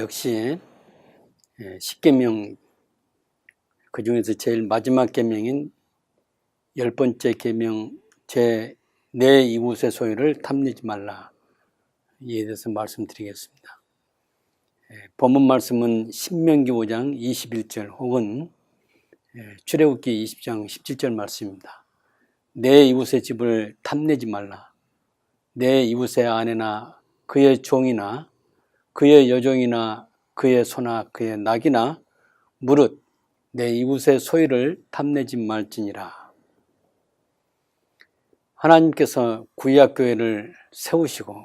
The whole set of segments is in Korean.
역시 십계명 그 중에서 제일 마지막 계명인 10번째 계명 내 이웃의 소유를 탐내지 말라, 이에 대해서 말씀드리겠습니다. 본문 말씀은 신명기 5장 21절 혹은 출애굽기 20장 17절 말씀입니다. 내 이웃의 집을 탐내지 말라. 내 이웃의 아내나 그의 종이나 그의 여종이나 그의 소나 그의 낙이나 무릇 내 이웃의 소유를 탐내지 말지니라. 하나님께서 구약교회를 세우시고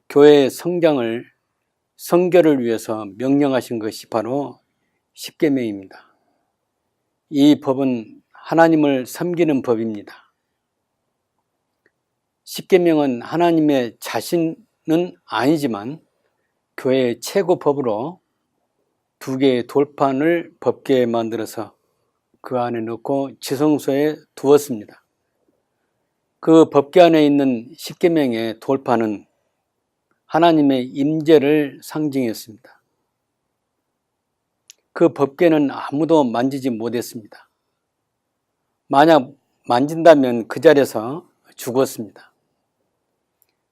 교회의 성결을 위해서 명령하신 것이 바로 십계명입니다. 이 법은 하나님을 섬기는 법입니다. 십계명은 하나님의 자신은 아니지만 교회의 최고 법으로 2개의 돌판을 법궤에 만들어서 그 안에 넣고 지성소에 두었습니다. 그 법궤 안에 있는 십계명의 돌판은 하나님의 임재를 상징했습니다. 그 법궤는 아무도 만지지 못했습니다. 만약 만진다면 그 자리에서 죽었습니다.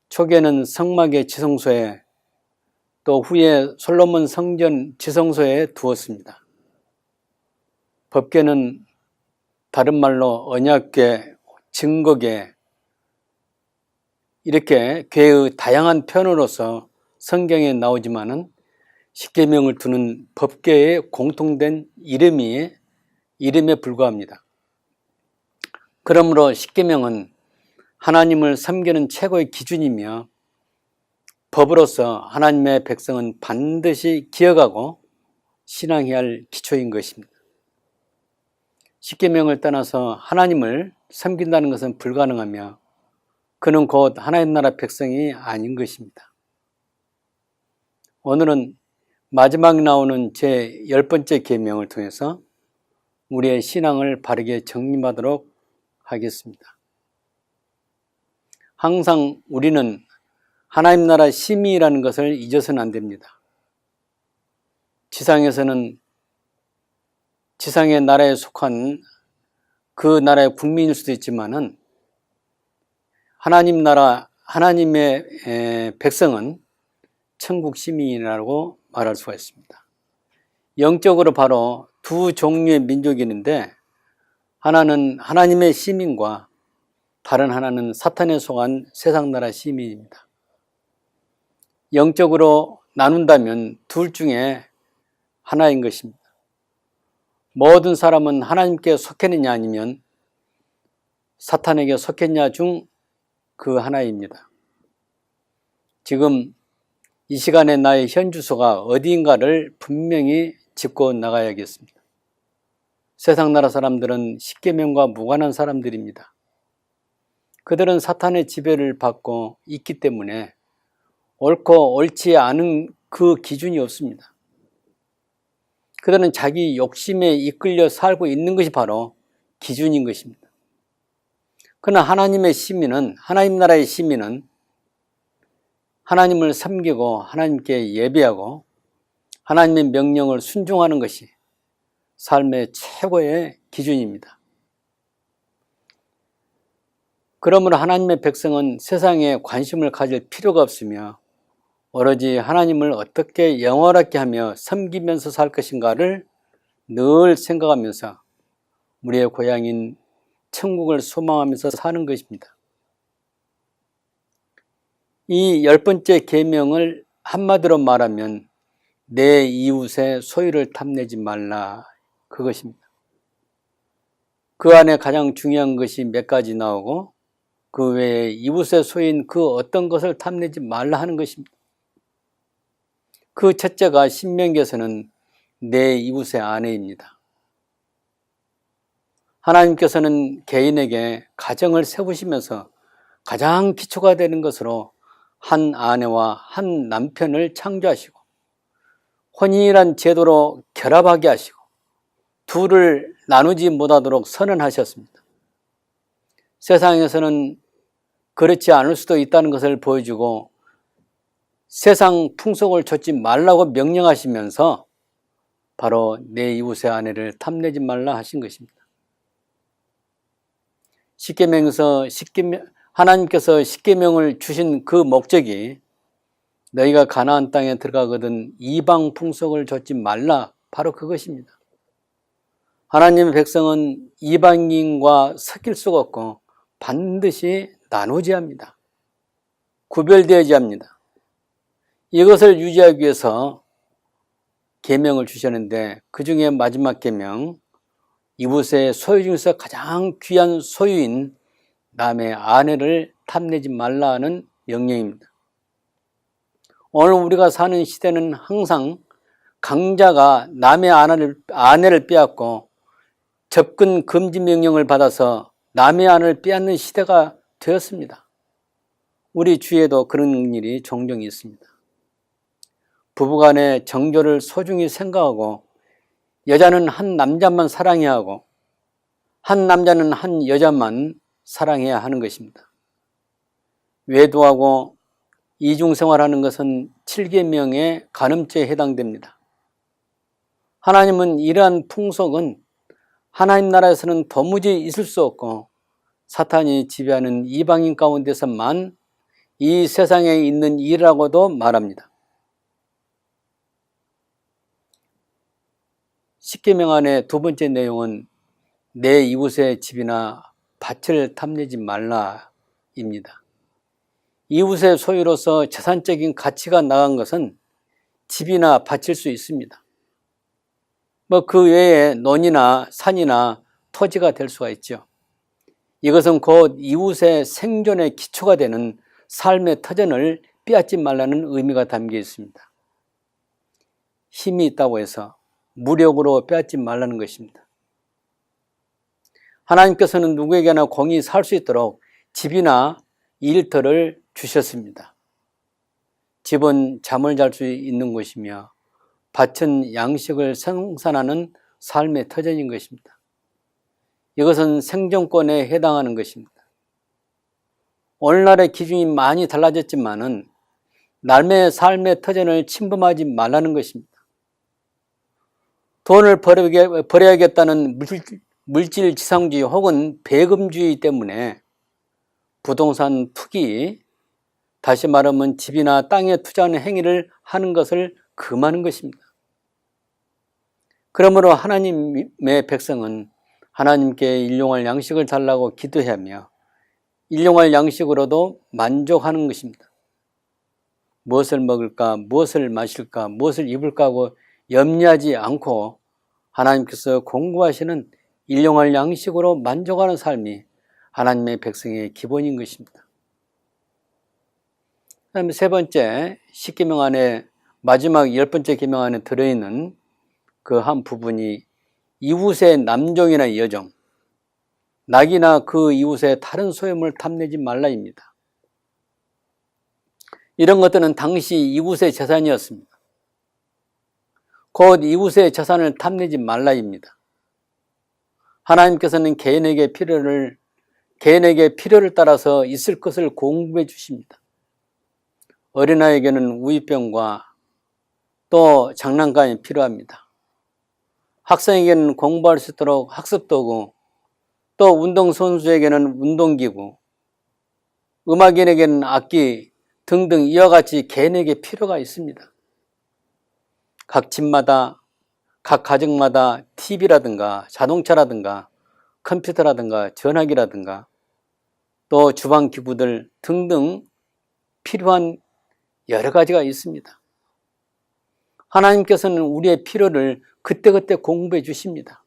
초기에는 성막의 지성소에 또 후에 솔로몬 성전 지성소에 두었습니다. 법궤는 다른 말로 언약궤, 증거궤, 이렇게 궤의 다양한 표현으로서 성경에 나오지만은 십계명을 두는 법궤의 공통된 이름에 불과합니다. 그러므로 십계명은 하나님을 섬기는 최고의 기준이며 법으로서 하나님의 백성은 반드시 기억하고 신앙해야 할 기초인 것입니다. 십계명을 떠나서 하나님을 섬긴다는 것은 불가능하며 그는 곧 하나님 나라 백성이 아닌 것입니다. 오늘은 마지막에 나오는 제 10번째 계명을 통해서 우리의 신앙을 바르게 정립하도록 하겠습니다. 항상 우리는 하나님 나라 시민이라는 것을 잊어서는 안 됩니다. 지상에서는 지상의 나라에 속한 그 나라의 국민일 수도 있지만은 하나님 나라, 하나님의 백성은 천국 시민이라고 말할 수가 있습니다. 영적으로 바로 두 종류의 민족이 있는데 하나는 하나님의 시민과 다른 하나는 사탄에 속한 세상 나라 시민입니다. 영적으로 나눈다면 둘 중에 하나인 것입니다. 모든 사람은 하나님께 속했느냐 아니면 사탄에게 속했냐 중 그 하나입니다. 지금 이 시간에 나의 현 주소가 어디인가를 분명히 짚고 나가야겠습니다. 세상 나라 사람들은 십계명과 무관한 사람들입니다. 그들은 사탄의 지배를 받고 있기 때문에 옳고 옳지 않은 그 기준이 없습니다. 그들은 자기 욕심에 이끌려 살고 있는 것이 바로 기준인 것입니다. 그러나 하나님의 시민은, 하나님 나라의 시민은 하나님을 섬기고 하나님께 예배하고 하나님의 명령을 순종하는 것이 삶의 최고의 기준입니다. 그러므로 하나님의 백성은 세상에 관심을 가질 필요가 없으며 오로지 하나님을 어떻게 영원하게 하며 섬기면서 살 것인가를 늘 생각하면서 우리의 고향인 천국을 소망하면서 사는 것입니다. 이 10번째 계명을 한마디로 말하면 내 이웃의 소유를 탐내지 말라, 그것입니다. 그 안에 가장 중요한 것이 몇 가지 나오고 그 외에 이웃의 소유인 그 어떤 것을 탐내지 말라 하는 것입니다. 그 첫째가 신명기에서는 내 이웃의 아내입니다. 하나님께서는 개인에게 가정을 세우시면서 가장 기초가 되는 것으로 한 아내와 한 남편을 창조하시고 혼인이란 제도로 결합하게 하시고 둘을 나누지 못하도록 선언하셨습니다. 세상에서는 그렇지 않을 수도 있다는 것을 보여주고 세상 풍속을 좇지 말라고 명령하시면서 바로 내 이웃의 아내를 탐내지 말라 하신 것입니다. 하나님께서 십계명을 주신 그 목적이 너희가 가나안 땅에 들어가거든 이방 풍속을 좇지 말라, 바로 그것입니다. 하나님의 백성은 이방인과 섞일 수가 없고 반드시 나누어져야 합니다. 구별되어야 합니다. 이것을 유지하기 위해서 계명을 주셨는데, 그 중에 마지막 계명, 이웃의 소유 중에서 가장 귀한 소유인 남의 아내를 탐내지 말라는 명령입니다. 오늘 우리가 사는 시대는 항상 강자가 남의 아내를 빼앗고 접근 금지 명령을 받아서 남의 아내를 빼앗는 시대가 되었습니다. 우리 주위에도 그런 일이 종종 있습니다. 부부간의 정조를 소중히 생각하고 여자는 한 남자만 사랑해야 하고 한 남자는 한 여자만 사랑해야 하는 것입니다. 외도하고 이중생활하는 것은 7계명의 간음죄에 해당됩니다. 하나님은 이러한 풍속은 하나님 나라에서는 도무지 있을 수 없고 사탄이 지배하는 이방인 가운데서만 이 세상에 있는 일이라고도 말합니다. 십계명 안의 두 번째 내용은 내 이웃의 집이나 밭을 탐내지 말라입니다. 이웃의 소유로서 재산적인 가치가 나간 것은 집이나 밭일 수 있습니다. 그 외에 논이나 산이나 토지가 될 수가 있죠. 이것은 곧 이웃의 생존의 기초가 되는 삶의 터전을 빼앗지 말라는 의미가 담겨 있습니다. 힘이 있다고 해서 무력으로 빼앗지 말라는 것입니다. 하나님께서는 누구에게나 공히 살 수 있도록 집이나 일터를 주셨습니다. 집은 잠을 잘 수 있는 곳이며 밭은 양식을 생산하는 삶의 터전인 것입니다. 이것은 생존권에 해당하는 것입니다. 오늘날의 기준이 많이 달라졌지만은 남의 삶의 터전을 침범하지 말라는 것입니다. 돈을 벌어야겠다는 물질 지상주의 혹은 배금주의 때문에 부동산 투기, 다시 말하면 집이나 땅에 투자하는 행위를 하는 것을 금하는 것입니다. 그러므로 하나님의 백성은 하나님께 일용할 양식을 달라고 기도해야 하며 일용할 양식으로도 만족하는 것입니다. 무엇을 먹을까, 무엇을 마실까, 무엇을 입을까 하고 염려하지 않고 하나님께서 공급하시는 일용할 양식으로 만족하는 삶이 하나님의 백성의 기본인 것입니다. 그다음에 세 번째, 십계명 안에 마지막 10번째 계명 안에 들어있는 그 한 부분이 이웃의 남종이나 여종, 낙이나 그 이웃의 다른 소유물을 탐내지 말라입니다. 이런 것들은 당시 이웃의 재산이었습니다. 곧 이웃의 재산을 탐내지 말라입니다. 하나님께서는 개인에게 필요를 따라서 있을 것을 공급해 주십니다. 어린아이에게는 우유병과 또 장난감이 필요합니다. 학생에게는 공부할 수 있도록 학습도구, 또 운동선수에게는 운동기구, 음악인에게는 악기 등등 이와 같이 개인에게 필요가 있습니다. 각 집마다, 각 가정마다 TV라든가 자동차라든가 컴퓨터라든가 전화기라든가 또 주방기구들 등등 필요한 여러 가지가 있습니다. 하나님께서는 우리의 필요를 그때그때 공급해 주십니다.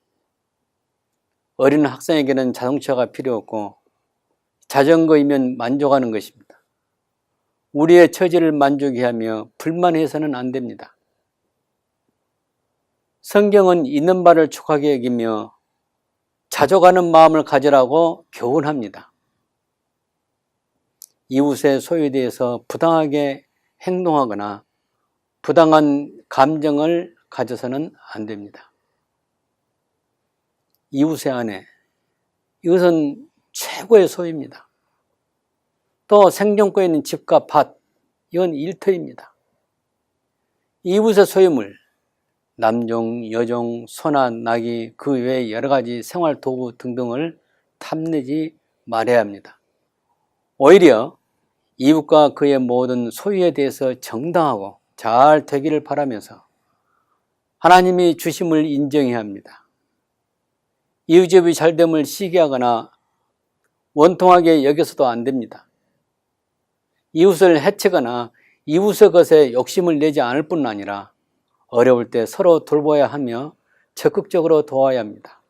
어린 학생에게는 자동차가 필요 없고 자전거이면 만족하는 것입니다. 우리의 처지를 만족해 하며 불만해서는 안 됩니다. 성경은 있는 바를 족하게 여기며 자족하는 마음을 가지라고 교훈합니다. 이웃의 소유에 대해서 부당하게 행동하거나 부당한 감정을 가져서는 안 됩니다. 이웃의 아내, 이것은 최고의 소유입니다. 또 생존권에 있는 집과 밭, 이건 일터입니다. 이웃의 소유물, 남종, 여종, 소나 나귀, 그 외의 여러 가지 생활 도구 등등을 탐내지 말아야 합니다. 오히려 이웃과 그의 모든 소유에 대해서 정당하고 잘 되기를 바라면서 하나님이 주심을 인정해야 합니다. 이웃집이 잘됨을 시기하거나 원통하게 여겨서도 안 됩니다. 이웃을 해치거나 이웃의 것에 욕심을 내지 않을 뿐 아니라 어려울 때 서로 돌봐야 하며 적극적으로 도와야 합니다.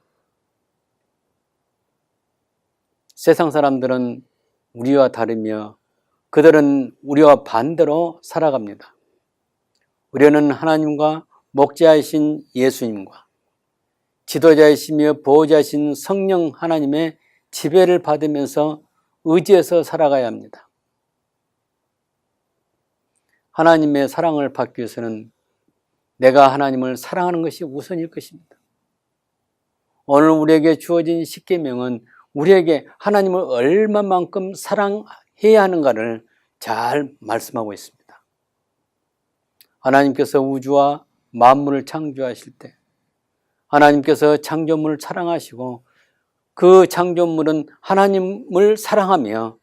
세상 사람들은 우리와 다르며 그들은 우리와 반대로 살아갑니다. 우리는 하나님과 목자이신 예수님과 지도자이시며 보호자이신 성령 하나님의 지배를 받으면서 의지해서 살아가야 합니다. 하나님의 사랑을 받기 위해서는 내가 하나님을 사랑하는 것이 우선일 것입니다. 오늘 우리에게 주어진 십계명은 우리에게 하나님을 얼마만큼 사랑해야 하는가를 잘 말씀하고 있습니다. 하나님께서 우주와 만물을 창조하실 때 하나님께서 창조물을 사랑하시고 그 창조물은 하나님을 사랑하며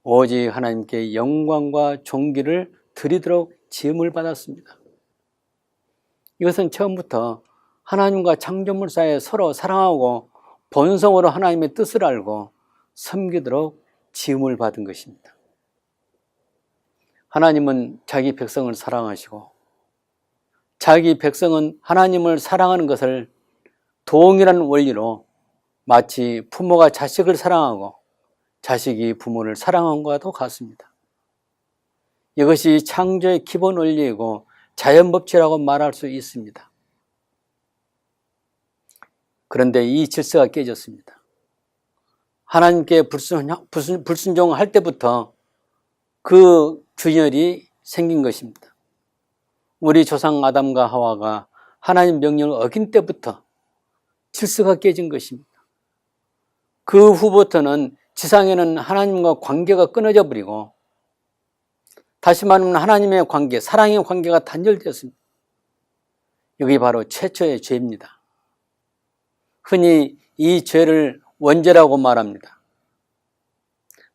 오직 하나님께 영광과 존귀를 드리도록 지음을 받았습니다. 이것은 처음부터 하나님과 창조물 사이에 서로 사랑하고 본성으로 하나님의 뜻을 알고 섬기도록 지음을 받은 것입니다. 하나님은 자기 백성을 사랑하시고 자기 백성은 하나님을 사랑하는 것을 동일한 원리로 마치 부모가 자식을 사랑하고 자식이 부모를 사랑한 것과도 같습니다. 이것이 창조의 기본 원리이고 자연법칙이라고 말할 수 있습니다. 그런데 이 질서가 깨졌습니다. 하나님께 불순종할 때부터 그 균열이 생긴 것입니다. 우리 조상 아담과 하와가 하나님 명령을 어긴 때부터 질서가 깨진 것입니다. 그 후부터는 지상에는 하나님과 관계가 끊어져 버리고 다시 말하면 하나님의 관계, 사랑의 관계가 단절되었습니다. 여기 바로 최초의 죄입니다. 흔히 이 죄를 원죄라고 말합니다.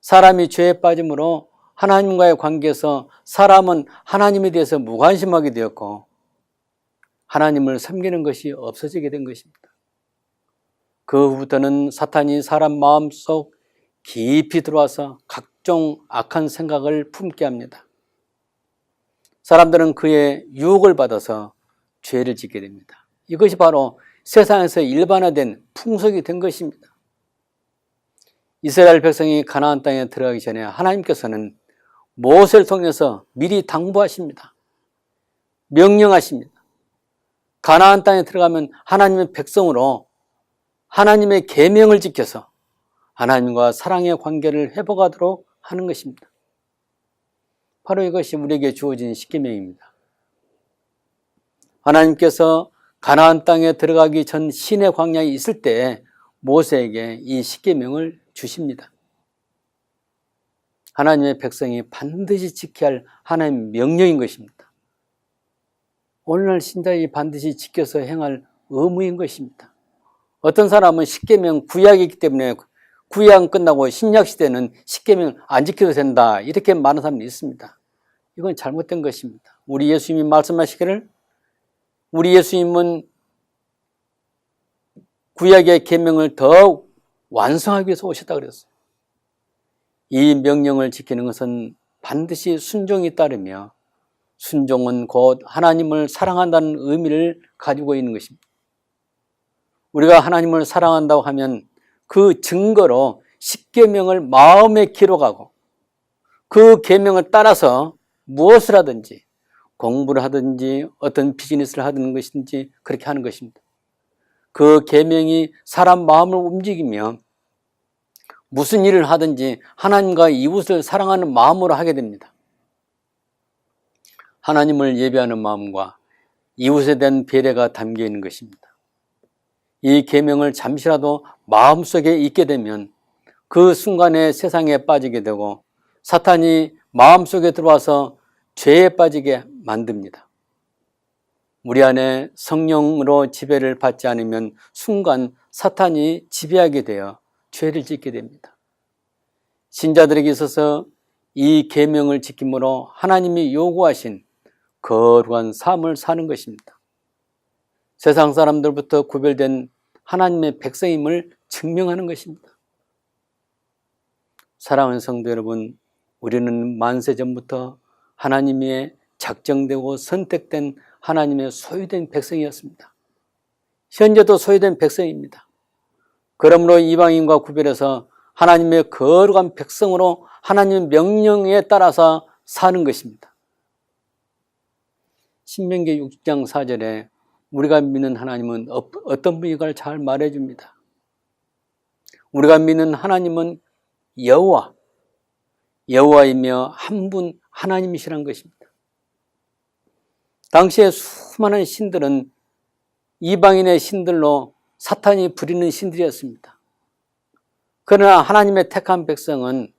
사람이 죄에 빠짐으로 하나님과의 관계에서 사람은 하나님에 대해서 무관심하게 되었고 하나님을 섬기는 것이 없어지게 된 것입니다. 그 후부터는 사탄이 사람 마음속 깊이 들어와서 각종 악한 생각을 품게 합니다. 사람들은 그의 유혹을 받아서 죄를 짓게 됩니다. 이것이 바로 세상에서 일반화된 풍속이 된 것입니다. 이스라엘 백성이 가나안 땅에 들어가기 전에 하나님께서는 모세를 통해서 미리 당부하십니다. 명령하십니다. 가나안 땅에 들어가면 하나님의 백성으로 하나님의 계명을 지켜서 하나님과 사랑의 관계를 회복하도록 하는 것입니다. 바로 이것이 우리에게 주어진 십계명입니다. 하나님께서 가나안 땅에 들어가기 전 시내 광야에 있을 때 모세에게 이 십계명을 주십니다. 하나님의 백성이 반드시 지켜야 할 하나님의 명령인 것입니다. 오늘날 신자이 반드시 지켜서 행할 의무인 것입니다. 어떤 사람은 십계명 구약이기 때문에 구약 끝나고 신약 시대는 십계명 안 지켜도 된다 이렇게 말하는 사람이 있습니다. 이건 잘못된 것입니다. 우리 예수님이 말씀하시기를 우리 예수님은 구약의 계명을 더 완성하기 위해서 오셨다고 그랬어요. 이 명령을 지키는 것은 반드시 순종이 따르며 순종은 곧 하나님을 사랑한다는 의미를 가지고 있는 것입니다. 우리가 하나님을 사랑한다고 하면 그 증거로 십계명을 마음에 기록하고 그 계명을 따라서 무엇을 하든지 공부를 하든지 어떤 비즈니스를 하는 것인지 그렇게 하는 것입니다. 그 계명이 사람 마음을 움직이며 무슨 일을 하든지 하나님과 이웃을 사랑하는 마음으로 하게 됩니다. 하나님을 예배하는 마음과 이웃에 대한 배려가 담겨 있는 것입니다. 이 계명을 잠시라도 마음속에 있게 되면 그 순간에 세상에 빠지게 되고 사탄이 마음속에 들어와서 죄에 빠지게 만듭니다. 우리 안에 성령으로 지배를 받지 않으면 순간 사탄이 지배하게 되어 죄를 짓게 됩니다. 신자들에게 있어서 이 계명을 지킴으로 하나님이 요구하신 거룩한 삶을 사는 것입니다. 세상 사람들부터 구별된 하나님의 백성임을 증명하는 것입니다. 사랑하는 성도 여러분, 우리는 만세 전부터 하나님의 작정되고 선택된 하나님의 소유된 백성이었습니다. 현재도 소유된 백성입니다. 그러므로 이방인과 구별해서 하나님의 거룩한 백성으로 하나님의 명령에 따라서 사는 것입니다. 신명기 6장 4절에 우리가 믿는 하나님은 어떤 분인가를 잘 말해줍니다. 우리가 믿는 하나님은 여호와이며 한 분 하나님이시란 것입니다. 당시에 수많은 신들은 이방인의 신들로 사탄이 부리는 신들이었습니다. 그러나 하나님의 택한 백성은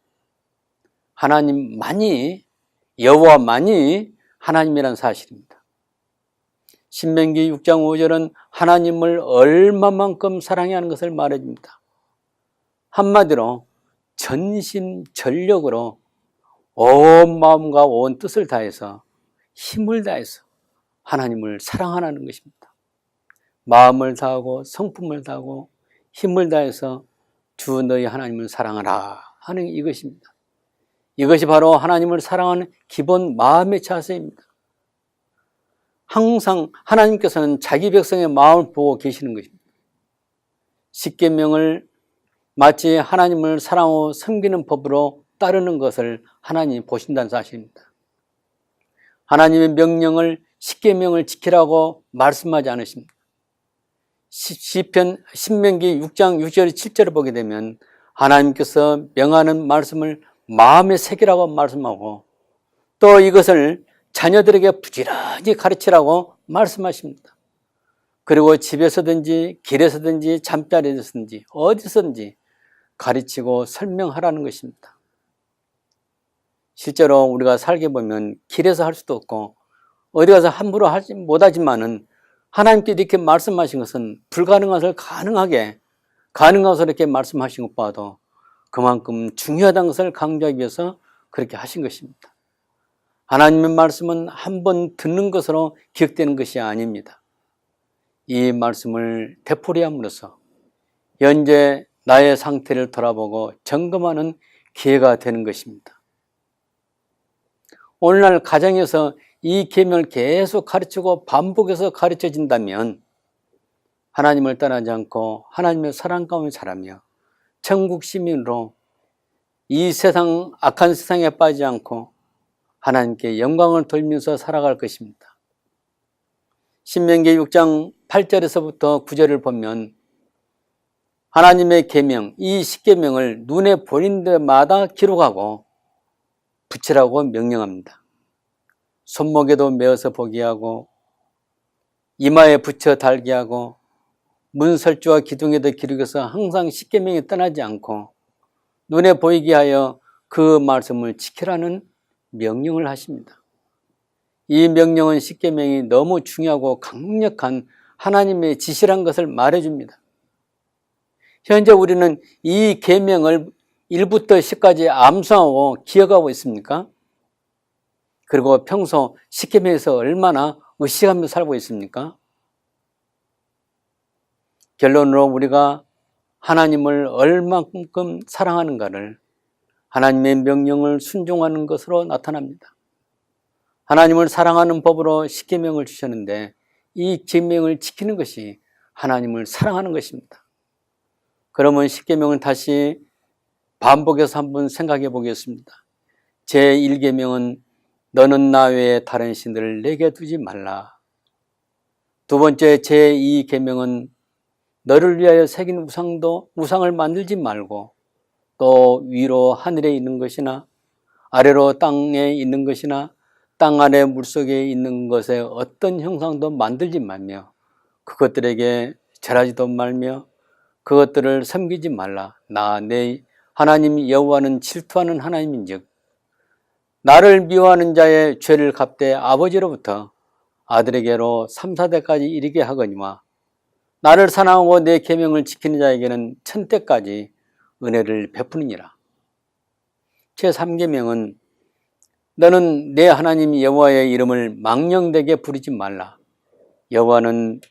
하나님만이, 여호와만이 하나님이란 사실입니다. 신명기 6장 5절은 하나님을 얼마만큼 사랑해야 하는 것을 말해줍니다. 한마디로 전심전력으로 온 마음과 온 뜻을 다해서 힘을 다해서 하나님을 사랑하라는 것입니다. 마음을 다하고 성품을 다하고 힘을 다해서 주 너희 하나님을 사랑하라 하는 이것입니다. 이것이 바로 하나님을 사랑하는 기본 마음의 자세입니다. 항상 하나님께서는 자기 백성의 마음을 보고 계시는 것입니다. 십계명을 마치 하나님을 사랑하고 섬기는 법으로 따르는 것을 하나님이 보신다는 사실입니다. 하나님의 명령을 십계명을 지키라고 말씀하지 않으십니다. 시편 신명기 6장 6절 7절을 보게 되면 하나님께서 명하는 말씀을 마음에 새기라고 말씀하고 또 이것을 자녀들에게 부지런히 가르치라고 말씀하십니다. 그리고 집에서든지 길에서든지 잠자리에서든지 어디서든지 가르치고 설명하라는 것입니다. 실제로 우리가 살게 보면 길에서 할 수도 없고 어디 가서 함부로 하지 못하지만은 하나님께 이렇게 말씀하신 것은 불가능한 것을 가능한 것을 이렇게 말씀하신 것 봐도 그만큼 중요하다는 것을 강조하기 위해서 그렇게 하신 것입니다. 하나님의 말씀은 한 번 듣는 것으로 기억되는 것이 아닙니다. 이 말씀을 되풀이함으로써 현재 나의 상태를 돌아보고 점검하는 기회가 되는 것입니다. 오늘날 가정에서 이 계명을 계속 가르치고 반복해서 가르쳐진다면 하나님을 떠나지 않고 하나님의 사랑 가운데 자라며 천국 시민으로 이 세상 악한 세상에 빠지지 않고 하나님께 영광을 돌면서 살아갈 것입니다. 신명기 6장 8절에서부터 9절을 보면 하나님의 계명, 이 십계명을 눈에 보이는 데마다 기록하고 붙이라고 명령합니다. 손목에도 메어서 보게 하고 이마에 붙여 달게 하고 문설주와 기둥에도 기록해서 항상 십계명에 떠나지 않고 눈에 보이게 하여 그 말씀을 지키라는 명령을 하십니다. 이 명령은 십계명이 너무 중요하고 강력한 하나님의 지시란 것을 말해줍니다. 현재 우리는 이 계명을 1부터 10까지 암송하고 기억하고 있습니까? 그리고 평소 십계명에서 얼마나 의식하며 살고 있습니까? 결론으로 우리가 하나님을 얼만큼 사랑하는가를 하나님의 명령을 순종하는 것으로 나타납니다. 하나님을 사랑하는 법으로 십계명을 주셨는데 이 계명을 지키는 것이 하나님을 사랑하는 것입니다. 그러면 십계명은 다시 반복해서 한번 생각해 보겠습니다. 제1계명은 너는 나 외에 다른 신들을 내게 두지 말라. 두 번째 제2계명은 너를 위하여 새긴 우상을 만들지 말고 또 위로 하늘에 있는 것이나 아래로 땅에 있는 것이나 땅 아래 물속에 있는 것에 어떤 형상도 만들지 말며 그것들에게 절하지도 말며 그것들을 섬기지 말라. 나 내 하나님 여호와는 질투하는 하나님인즉 나를 미워하는 자의 죄를 갚되 아버지로부터 아들에게로 3, 4대까지 이르게 하거니와 나를 사랑하고 내 계명을 지키는 자에게는 1000대까지 은혜를 베푸느니라. 제3계명은 너는 내 하나님 여호와의 이름을 망령되게 부르지 말라. 여호와는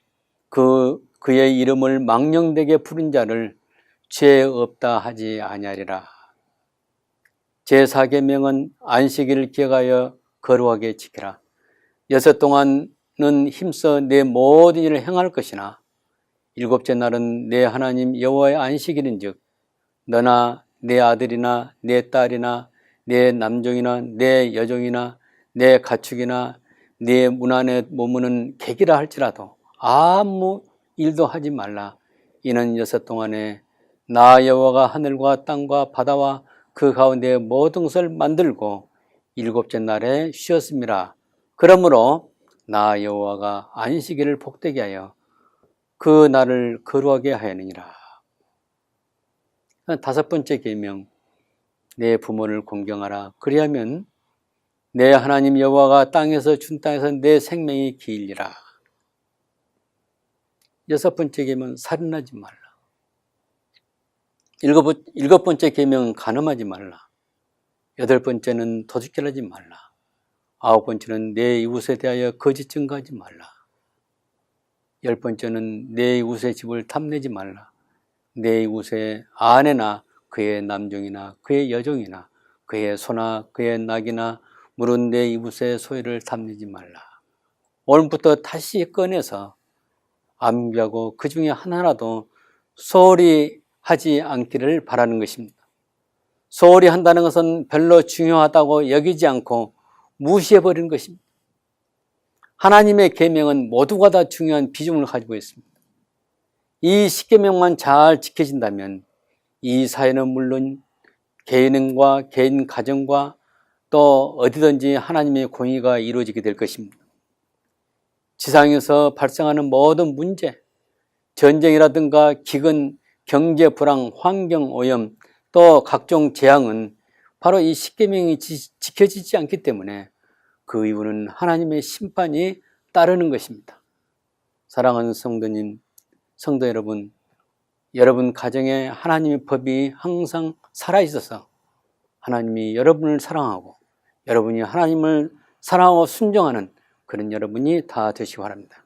그의 이름을 망령되게 부른 자를 죄 없다 하지 아니하리라. 제4계명은 안식일을 기억하여 거룩하게 지키라. 6 동안은 힘써 내 모든 일을 행할 것이나 7째 날은 내 하나님 여호와의 안식일인즉 너나 내 아들이나 내 딸이나 내 남종이나 내 여종이나 내 가축이나 내 문 안에 머무는 객이라 할지라도 아무 일도 하지 말라. 이는 6 동안에 나 여호와가 하늘과 땅과 바다와 그 가운데 모든 것을 만들고 7째 날에 쉬었음이라. 그러므로 나 여호와가 안식일을 복되게 하여 그 날을 거룩하게 하였느니라. 5번째 계명, 내 부모를 공경하라. 그리하면 내 하나님 여호와가 준 땅에서 내 생명이 길리라. 6번째 계명은 살인하지 말라. 7번째 계명은 간음하지 말라. 8번째는 도둑질하지 말라. 9번째는 내 이웃에 대하여 거짓 증거하지 말라. 10번째는 내 이웃의 집을 탐내지 말라. 내 이웃의 아내나 그의 남종이나 그의 여종이나 그의 소나 그의 낙이나 물은 내 이웃의 소유를 탐내지 말라. 오늘부터 다시 꺼내서 암기하고 그 중에 하나라도 소홀히 하지 않기를 바라는 것입니다. 소홀히 한다는 것은 별로 중요하다고 여기지 않고 무시해버리는 것입니다. 하나님의 계명은 모두가 다 중요한 비중을 가지고 있습니다. 이 10계명만 잘 지켜진다면 이 사회는 물론 개인과 개인 가정과 또 어디든지 하나님의 공의가 이루어지게 될 것입니다. 지상에서 발생하는 모든 문제, 전쟁이라든가 기근, 경제 불황, 환경 오염, 또 각종 재앙은 바로 이 10계명이 지켜지지 않기 때문에 그 이유는 하나님의 심판이 따르는 것입니다. 사랑하는 성도님, 성도 여러분, 여러분 가정에 하나님의 법이 항상 살아있어서 하나님이 여러분을 사랑하고 여러분이 하나님을 사랑하고 순종하는 그런 여러분이 다 되시기 바랍니다.